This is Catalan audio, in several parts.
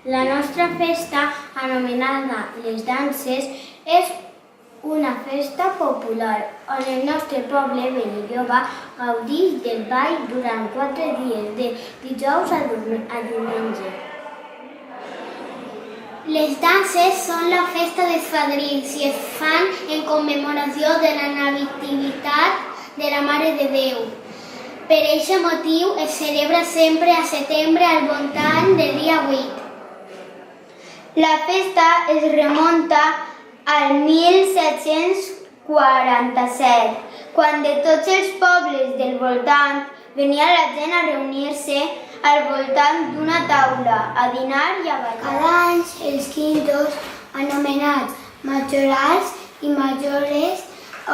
La nostra festa, anomenada Les Danses, és una festa popular on el nostre poble Benilloba gaudeix del ball durant 4 dies, de dijous a diumenge. Les danses són la festa dels fadrins i es fan en commemoració de la nativitat de la Mare de Déu. Per aquest motiu es celebra sempre a setembre al voltant del dia 8. La festa es remunta al 1747, quan de tots els pobles del voltant venia la gent a reunir-se al voltant d'una taula, a dinar i a ballar. Cada any els quintos, anomenats majorals i majores,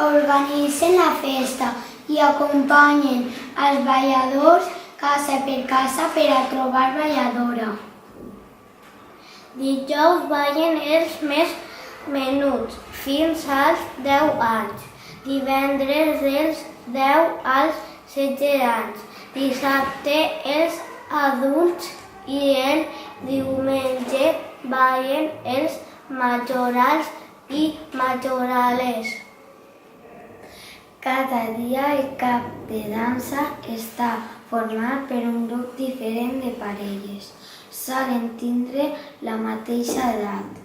organitzen la festa i acompanyen els balladors casa per casa per a trobar balladora. Dijous ballen els més menuts, fins als 10 anys. Divendres dels 10 als 16 anys. Dissabte els adults i el diumenge ballen els majorals i majorales. Cada dia el cap de dansa està format per un grup diferent de parelles. Solen tindre la mateixa edat.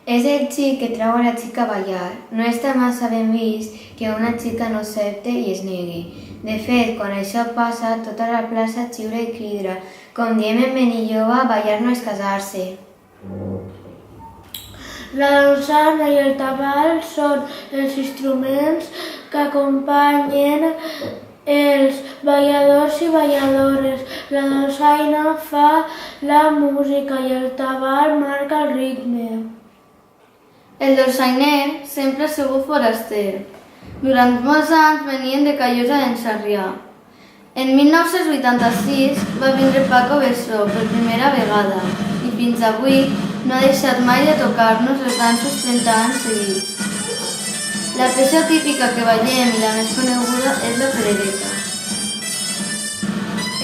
És el xic que treu a la xica a ballar. No està massa ben vist que una xica no accepte i es negui. De fet, quan això passa, tota la plaça xiula i crida. Com diem en Benilloba, ballar no és casar-se. La dansana i el tabal són els instruments que acompanyen els balladors i balladores. La dansaina fa la música i el tabal marca el ritme. El dolçainer sempre ha sigut foraster. Durant molts anys venien de Callosa d'en Sarrià. En 1986 va vindre Paco Bessó per primera vegada i fins avui no ha deixat mai de tocar-nos els dansos 30 anys seguits. La peça típica que ballem i la més coneguda és la perereta.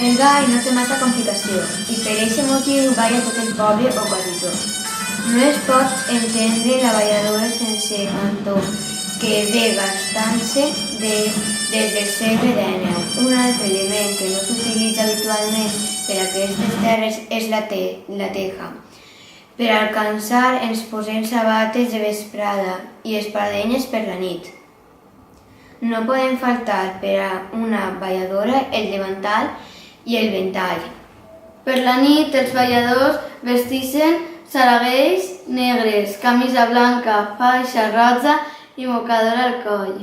El ball no té massa complicació i per aquest motiu balla tot el poble o quasi tot. No es pot entendre la balladora sense cantó, que ve gastant-se des del segle XIX. Un altre element que no s'utilitza habitualment per a aquestes terres és la teja. Per alcançar ens posem sabates de vesprada i espardenyes per la nit. No poden faltar per a una balladora el davantal i el ventall. Per la nit els balladors vesteixen saraguells negres, camisa blanca, faixa roja i mocador al coll.